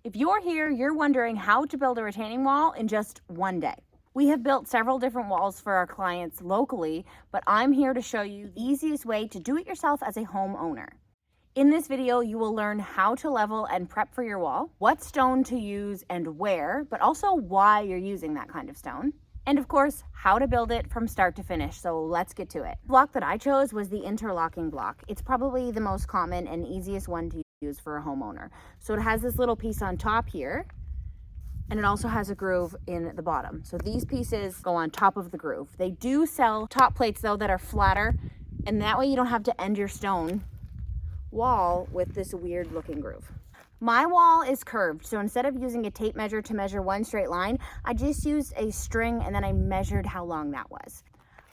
If you're here, you're wondering how to build a retaining wall in just one day. We have built several different walls for our clients locally, but I'm here to show you the easiest way to do it yourself as a homeowner. In this video, you will learn how to level and prep for your wall, what stone to use and where, but also why you're using that kind of stone. And of course, how to build it from start to finish. So let's get to it. The block that I chose was the interlocking block. It's probably the most common and easiest one to use for a homeowner. So it has this little piece on top here, and it also has a groove in the bottom. So these pieces go on top of the groove. They do sell top plates though that are flatter, and that way you don't have to end your stone wall with this weird looking groove. My wall is curved, so instead of using a tape measure to measure one straight line, I just used a string and then I measured how long that was.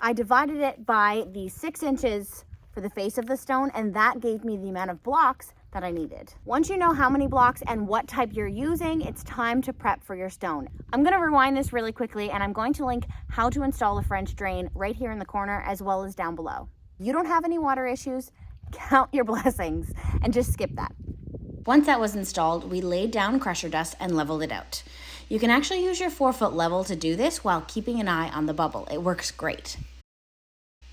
I divided it by the 6 inches for the face of the stone, and that gave me the amount of blocks that I needed. Once you know how many blocks and what type you're using, it's time to prep for your stone. I'm gonna rewind this really quickly, and I'm going to link how to install a French drain right here in the corner as well as down below. You don't have any water issues, count your blessings and just skip that. Once that was installed, we laid down crusher dust and leveled it out. You can actually use your 4-foot level to do this while keeping an eye on the bubble. It works great.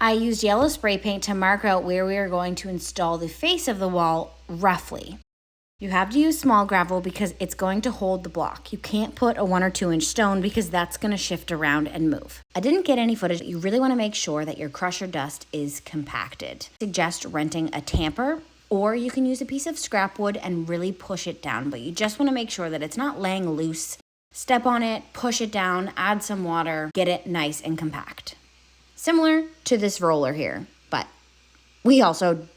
I used yellow spray paint to mark out where we are going to install the face of the wall roughly. You have to use small gravel because it's going to hold the block. You can't put a 1 or 2 inch stone because that's going to shift around and move. I didn't get any footage. You really want to make sure that your crusher dust is compacted. I suggest renting a tamper, or you can use a piece of scrap wood and really push it down, but you just want to make sure that it's not laying loose. Step on it, push it down, add some water, get it nice and compact. Similar to this roller here, but we also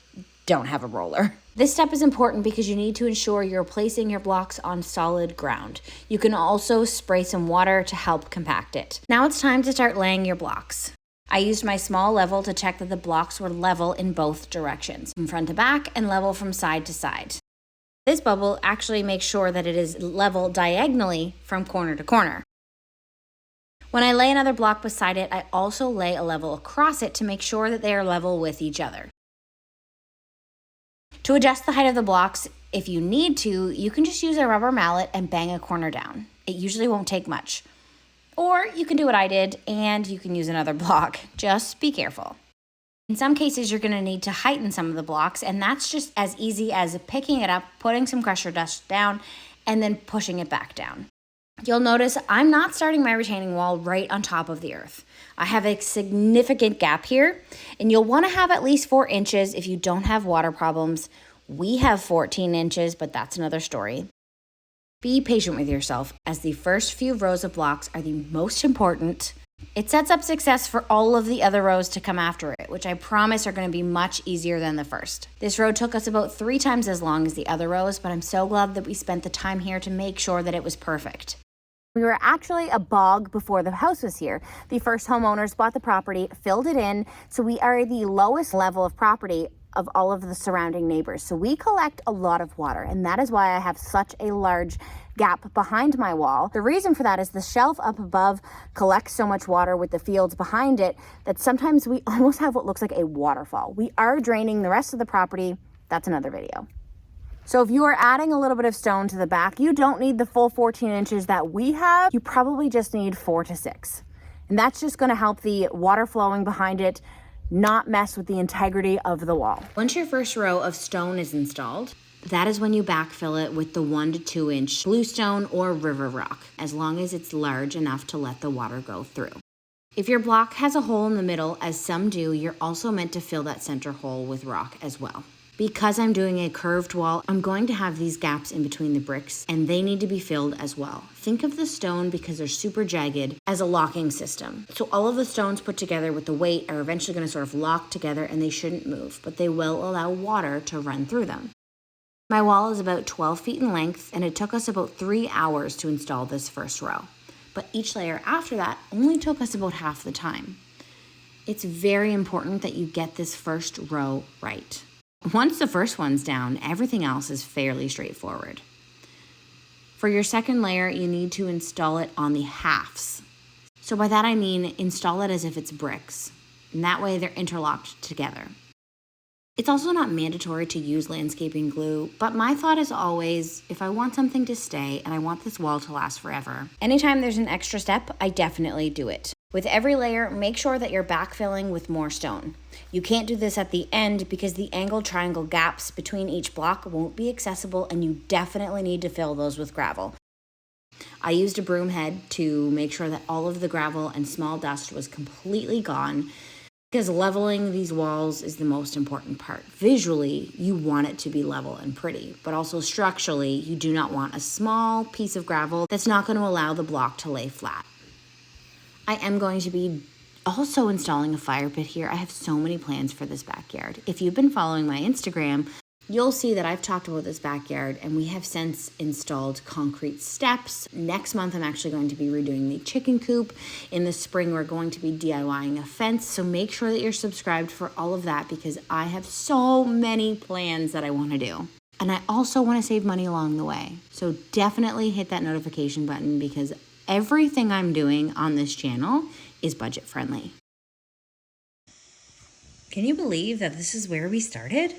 don't have a roller. This step is important because you need to ensure you're placing your blocks on solid ground. You can also spray some water to help compact it. Now it's time to start laying your blocks. I used my small level to check that the blocks were level in both directions, from front to back and level from side to side. This bubble actually makes sure that it is level diagonally from corner to corner. When I lay another block beside it, I also lay a level across it to make sure that they are level with each other. To adjust the height of the blocks, if you need to, you can just use a rubber mallet and bang a corner down. It usually won't take much. Or you can do what I did and you can use another block. Just be careful. In some cases, you're going to need to heighten some of the blocks, and that's just as easy as picking it up, putting some crusher dust down, and then pushing it back down. You'll notice I'm not starting my retaining wall right on top of the earth. I have a significant gap here, and you'll want to have at least 4 inches if you don't have water problems. We have 14 inches, but that's another story. Be patient with yourself, as the first few rows of blocks are the most important. It sets up success for all of the other rows to come after it, which I promise are going to be much easier than the first. This row took us about 3 times as long as the other rows, but I'm so glad that we spent the time here to make sure that it was perfect. We were actually a bog before the house was here. The first homeowners bought the property, filled it in, so we are the lowest level of property of all of the surrounding neighbors. So we collect a lot of water, and that is why I have such a large gap behind my wall. The reason for that is the shelf up above collects so much water with the fields behind it that sometimes we almost have what looks like a waterfall. We are draining the rest of the property. That's another video. So if you are adding a little bit of stone to the back, you don't need the full 14 inches that we have. You probably just need 4 to 6. And that's just going to help the water flowing behind it not mess with the integrity of the wall. Once your first row of stone is installed, that is when you backfill it with the 1 to 2 inch bluestone or river rock, as long as it's large enough to let the water go through. If your block has a hole in the middle, as some do, you're also meant to fill that center hole with rock as well. Because I'm doing a curved wall, I'm going to have these gaps in between the bricks, and they need to be filled as well. Think of the stone, because they're super jagged, as a locking system. So all of the stones put together with the weight are eventually going to sort of lock together, and they shouldn't move, but they will allow water to run through them. My wall is about 12 feet in length, and it took us about 3 hours to install this first row. But each layer after that only took us about half the time. It's very important that you get this first row right. Once the first one's down, everything else is fairly straightforward. For your second layer, you need to install it on the halves. So by that I mean install it as if it's bricks, and that way they're interlocked together. It's also not mandatory to use landscaping glue, but my thought is always, if I want something to stay and I want this wall to last forever, anytime there's an extra step, I definitely do it. With every layer, make sure that you're backfilling with more stone. You can't do this at the end because the angled triangle gaps between each block won't be accessible, and you definitely need to fill those with gravel. I used a broom head to make sure that all of the gravel and small dust was completely gone, because leveling these walls is the most important part. Visually, you want it to be level and pretty, but also structurally, you do not want a small piece of gravel that's not going to allow the block to lay flat. I am going to be also installing a fire pit here. I have so many plans for this backyard. If you've been following my Instagram, you'll see that I've talked about this backyard, and we have since installed concrete steps. Next month, I'm actually going to be redoing the chicken coop. In the spring, we're going to be DIYing a fence. So make sure that you're subscribed for all of that, because I have so many plans that I want to do. And I also want to save money along the way. So definitely hit that notification button, because everything I'm doing on this channel is budget friendly. Can you believe that this is where we started?